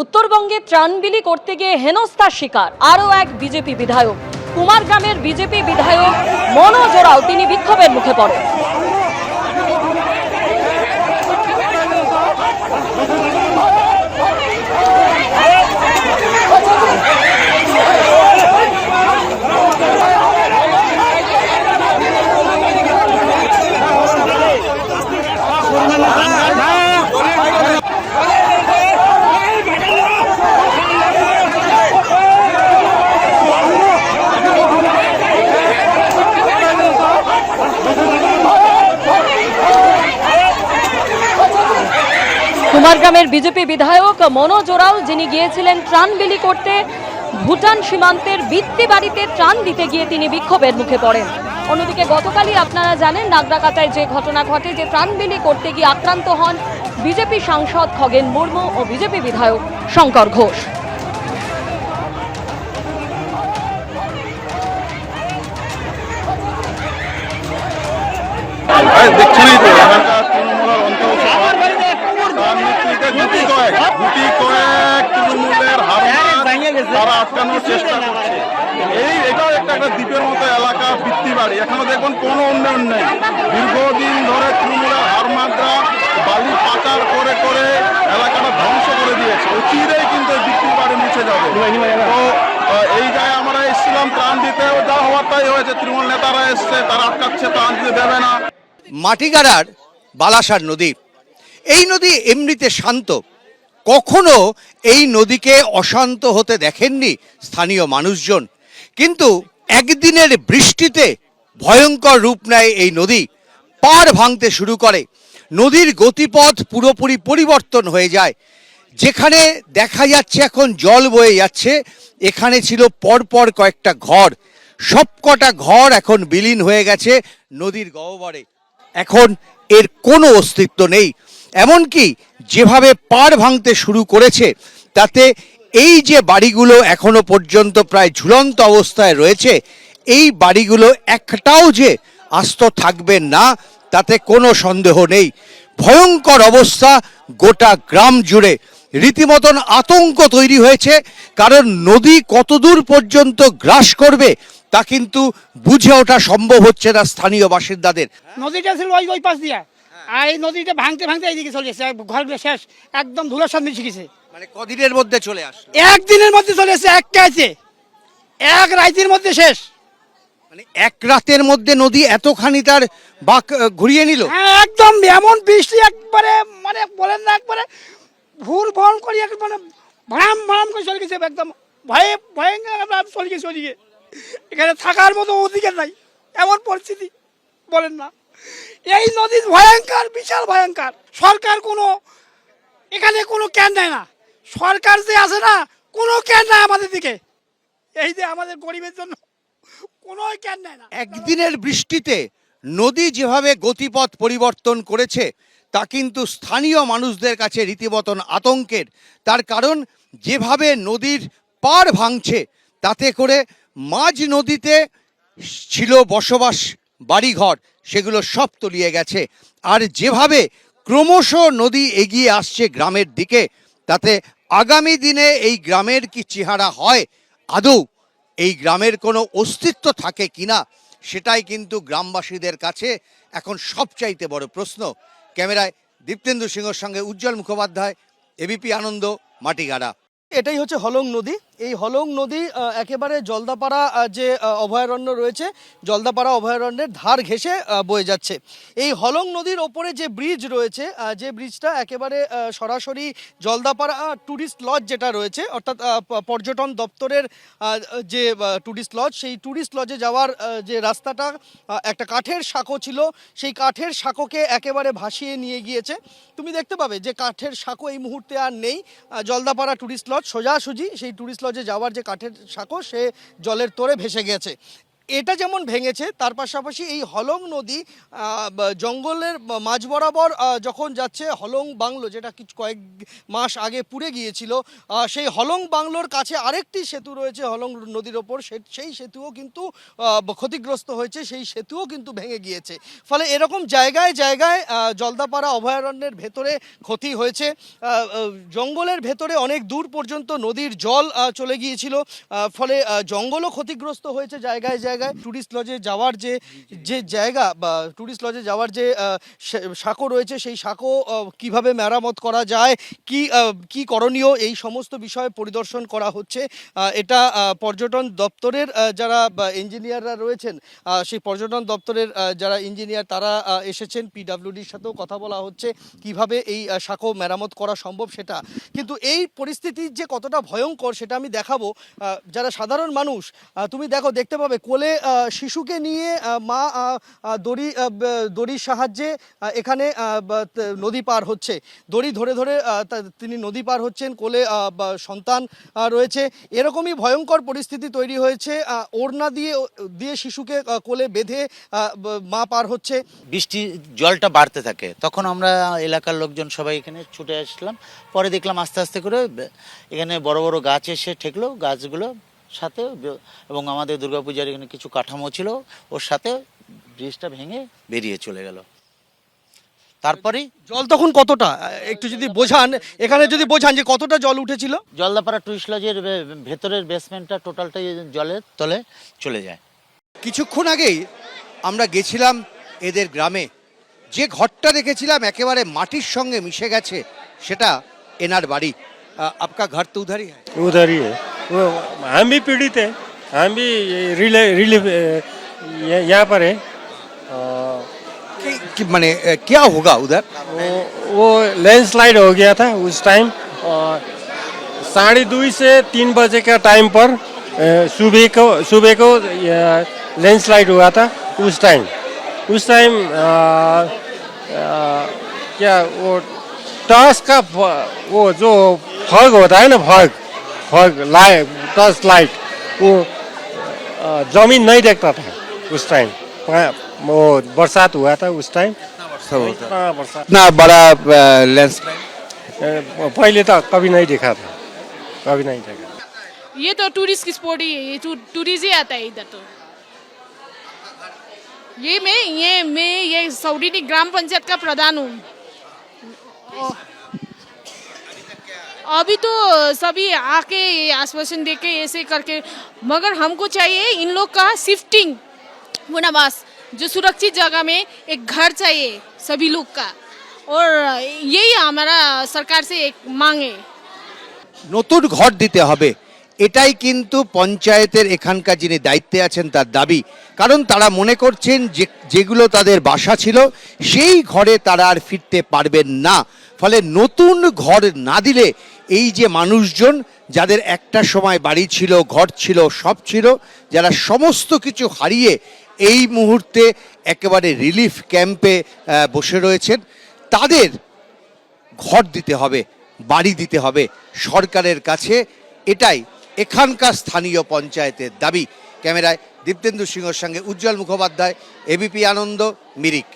উত্তরবঙ্গে ত্রাণ বিলি করতে গিয়ে হেনস্থার শিকার আরও এক বিজেপি বিধায়ক। কুমারগ্রামের বিজেপি বিধায়ক মনোজ ওরাও তিনি বিক্ষোভের মুখে পড়েন। কুমারগ্রামের বিজেপি বিধায়ক মনোজ ওরাও যিনি গিয়েছিলেন ত্রাণ বিলি করতে ভুটান সীমান্তের বৃত্তি বাড়িতে ত্রাণ দিতে গিয়ে তিনি বিক্ষোভের মুখে পড়েন। অন্যদিকে গতকালই আপনারা জানেন নাগরাকাটায় যে ঘটনা ঘটে, যে ত্রাণ বিলি করতে গিয়ে আক্রান্ত হন বিজেপি সাংসদ খগেন মুর্মু ও বিজেপি বিধায়ক শঙ্কর ঘোষ। দেখছেনই তো এখানকার তৃণমূলের অন্তর্ভুক্ত গুটি কয়েক তৃণমূলের তারা আটকানোর চেষ্টা করছে। এটাও একটা দ্বীপের মতো এলাকা, বৃত্তি বাড়ি, এখনো দেখুন কোনো উন্নয়ন নেই। দীর্ঘদিন ধরে তৃণমূলের হারমাদরা বালি পাচার করে করে এলাকাটা ধ্বংস করে দিয়েছে। অচিরেই কিন্তু বৃত্তি বাড়ি মুছে যাবে। তো এই জায়গায় আমরা এসেছিলাম ত্রাণ দিতে, যা হওয়ার তাই হয়েছে। তৃণমূল নেতারা এসছে, তারা আটকাচ্ছে, ত্রাণ দিতে দেবে না। মাটিগাড়ার বালাসার নদী, এই নদী এমনিতে শান্ত, কখনো এই নদীকে অশান্ত হতে দেখেননি স্থানীয় মানুষজন। কিন্তু একদিনের বৃষ্টিতে ভয়ঙ্কর রূপ নেয় এই নদী, পাড় ভাঙতে শুরু করে, নদীর গতিপথ পুরোপুরি পরিবর্তন হয়ে যায়। যেখানে দেখা যাচ্ছে এখন জল বয়ে যাচ্ছে, এখানে ছিল পরপর কয়েকটা ঘর, সবকটা ঘর এখন বিলীন হয়ে গেছে নদীর গহ্বরে। এখন এর কোনো অস্তিত্ব নেই। এমনকি যেভাবে পাড় ভাঙতে শুরু করেছে, তাতে এই যে বাড়িগুলো এখনো পর্যন্ত প্রায় ঝুলন্ত অবস্থায় রয়েছে, এই বাড়িগুলো একটাও যে আস্ত থাকবে না তাতে কোনো সন্দেহ নেই। ভয়ঙ্কর অবস্থা গোটা গ্রাম জুড়ে, রীতিমতন আতঙ্ক তৈরি হয়েছে। কারণ নদী কতদূর পর্যন্ত গ্রাস করবে তা কিন্তু বুঝে ওঠা সম্ভব হচ্ছে না স্থানীয় বাসিন্দাদের। নদীটা ছিল ওই পাশ দিয়া, আর এই নদীটা ভাঙতে ভাঙতে এইদিকে চলে এসেছে, ঘরগুলো শেষ, একদম ধুলোর মিশে গেছে। মানে কদিনের মধ্যে চলে আসে? একদিনের মধ্যে চলে এসেছে, এক রাতের মধ্যে শেষ। মানে এক রাতের মধ্যে নদী এতখানি তার বাঁক ঘুরিয়ে নিল। হ্যাঁ, একদম এমন বৃষ্টি, একবারে মানে বলেন না, একবারে ভুল ভন করি, মানে ভাড়াম ভাড়াম করে চলে গেছে, একদম ভয়ঙ্কর চলে গেছে ওদিকে। এখানে থাকার মতো ওদিকে নাই, এমন পরিস্থিতি বলেন না। এই নদী ভয়ঙ্কর, বিশাল ভয়ঙ্কর। সরকার কোনো এখানে কোনো ক্যান দেয় না, সরকার যে আছে না কোনো ক্যান নেয় আমাদের দিকে। এই যে আমাদের গরিবের জন্য কোনো ক্যান নেয় না। একদিনের বৃষ্টিতে নদী যেভাবে গতিপথ পরিবর্তন করেছে তা কিন্তু স্থানীয় মানুষদের কাছে রীতিমতন আতঙ্কের। তার কারণ যেভাবে নদীর পাড় ভাঙছে, তাতে করে মাঝ নদীতে ছিল বসবাস বাড়িঘর, সেগুলো সব তলিয়ে গেছে। আর যেভাবে ক্রমশ নদী এগিয়ে আসছে গ্রামের দিকে, তাতে আগামী দিনে এই গ্রামের কি চেহারা হয়, আদৌ এই গ্রামের কোনো অস্তিত্ব থাকে কিনা, সেটাই কিন্তু গ্রামবাসীদের কাছে এখন সবচাইতে বড় প্রশ্ন। ক্যামেরায় দীপ্তেন্দু সিংহর সঙ্গে উজ্জ্বল মুখোপাধ্যায়, এবিপি আনন্দ, মাটিগাড়া। এটাই হচ্ছে হলং নদী। এই হলং নদী একেবারে জলদাপাড়া যে অভয়ারণ্য রয়েছে, জলদাপাড়া অভয়ারণ্যের ধার ঘেঁষে বয়ে যাচ্ছে। এই হলং নদীর ওপরে যে ব্রিজ রয়েছে, যে ব্রিজটা একেবারে সরাসরি জলদাপাড়া ট্যুরিস্ট লজ যেটা রয়েছে, অর্থাৎ পর্যটন দপ্তরের যে ট্যুরিস্ট লজ, সেই ট্যুরিস্ট লজে যাওয়ার যে রাস্তাটা, একটা কাঠের সাঁকো ছিল, সেই কাঠের সাঁকোকে একেবারে ভাসিয়ে নিয়ে গিয়েছে। তুমি দেখতে পাবে যে কাঠের সাঁকো এই মুহূর্তে আর নেই। জলদাপাড়া ট্যুরিস্ট লজ সোজাসুজি সেই ট্যুরিস্ট লজে যাওয়ার যে কাঠের সাঁকো, সে জলের তোরে ভেসে গেছে। এটা যেমন ভেঙেছে, তার পাশাপাশি এই হলং নদী জঙ্গলের মাঝ বরাবর যখন যাচ্ছে হলং বাংলো, যেটা কিছু কয়েক মাস আগে পুড়ে গিয়েছিল, সেই হলং বাংলোর কাছে আরেকটি সেতু রয়েছে হলং নদীর ওপর, সেই সেতুও কিন্তু ক্ষতিগ্রস্ত হয়েছে, সেই সেতুও কিন্তু ভেঙে গিয়েছে। ফলে এরকম জায়গায় জায়গায় জলদাপাড়া অভয়ারণ্যের ভেতরে ক্ষতি হয়েছে। জঙ্গলের ভেতরে অনেক দূর পর্যন্ত নদীর জল চলে গিয়েছিল, ফলে জঙ্গলও ক্ষতিগ্রস্ত হয়েছে জায়গায় জায়গায়। টুরিস্ট লজে যাওয়ার যে জায়গা বা টুরিস্ট লজে যাওয়ার যে সাঁকো রয়েছে, সেই সাঁকো কিভাবে মেরামত করা যায়, কি করণীয়, এই সমস্ত বিষয়ে পরিদর্শন করা হচ্ছে। এটা পর্যটন দপ্তরের যারা ইঞ্জিনিয়াররা রয়েছেন, সেই পর্যটন দপ্তরের যারা ইঞ্জিনিয়ার তারা এসেছেন, পিডব্লিউডির সাথেও কথা বলা হচ্ছে কিভাবে এই সাঁকো মেরামত করা সম্ভব সেটা। কিন্তু এই পরিস্থিতি যে কতটা ভয়ঙ্কর সেটা আমি দেখাবো। যারা সাধারণ মানুষ, তুমি দেখতে পাবে কোলে শিশুকে নিয়ে মা দড়ির সাহায্যে এখানে নদী পার হচ্ছে, দড়ি ধরে ধরে তিনি নদী পার হচ্ছেন, কোলে সন্তান রয়েছে। এরকমই ভয়ঙ্কর পরিস্থিতি তৈরি হয়েছে, ওড়না দিয়ে শিশুকে কোলে বেঁধে মা পার হচ্ছে। বৃষ্টি জলটা বাড়তে থাকে, তখন আমরা এলাকার লোকজন সবাই এখানে ছুটে আসলাম। পরে দেখলাম আস্তে আস্তে করে এখানে বড় বড় গাছ এসে ঠেকলো, গাছগুলো সাথে এবং আমাদের দুর্গাপূজার এখানে কিছু কাঠামো ছিল, ওর সাথে ব্রিজটা ভেঙে বেরিয়ে চলে গেল। তারপরেই জল তখন কতটা, একটু যদি বোঝান, এখানে যদি বোঝান যে কতটা জল উঠেছিল। জলদাপাড়া টুরিস্ট লজের ভেতরের বেসমেন্টটা টোটালটাই জলের তলে চলে যায়। কিছুক্ষণ আগেই আমরা গেছিলাম এদের গ্রামে, যে ঘরটা দেখেছিলাম একেবারে মাটির সঙ্গে মিশে গেছে, সেটা এনার বাড়ি। আপকা ঘর তো উধারই হ্যায়? उधर ही है। वो हम भी पीड़ित है, हम भी रिलीफ यहाँ पर है। माने क्या होगा उधर? वो लैंडस्लाइड हो गया था उस टाइम, 2:30 से 3 बजे का टाइम पर सुबह को लैंडस्लाइड हुआ था। उस टाइम क्या वो टॉस का वो जो फॉग होता है ना, फॉग लाइट, टॉस लाइट, वो जमीन नहीं देखता था उस टाइम। वो बरसात हुआ था उस टाइम, इतना बरसात, इतना बड़ा लैंडस्लाइड पहले तो कभी नहीं देखा था, कभी नहीं देखा। ये तो टूरिस्ट की स्पॉट ही है, ये टूरिस्ट ही आता है इधर। तो मैं सौरीनी ग्राम पंचायत का प्रधान हूँ। अभी तो सभी आके आश्वासन देके ऐसे करके, मगर हमको चाहिए इन लोग का शिफ्टिंग पुनर्वास, जो सुरक्षित जगह में एक घर चाहिए सभी लोग का, और यही हमारा सरकार से एक मांग है। নতুন ঘর দিতে হবে, এটাই কিন্তু পঞ্চায়েতের এখানকার যিনি দায়িত্বে আছেন তার দাবি। কারণ তারা মনে করছেন যে যেগুলো তাদের বাসা ছিল সেই ঘরে তারা আর ফিরতে পারবেন না। ফলে নতুন ঘর না দিলে এই যে মানুষজন যাদের একটা সময় বাড়ি ছিল, ঘর ছিল, সব ছিল, যারা সমস্ত কিছু হারিয়ে এই মুহূর্তে একেবারে রিলিফ ক্যাম্পে বসে রয়েছেন, তাদের ঘর দিতে হবে, বাড়ি দিতে হবে সরকারের কাছে। এটাই এখানকার স্থানীয় পঞ্চায়েতের দাবি। ক্যামেরায় দীপ্তেন্দু সিংহর সঙ্গে উজ্জ্বল মুখোপাধ্যায়, এবিপি আনন্দ, মিরিক।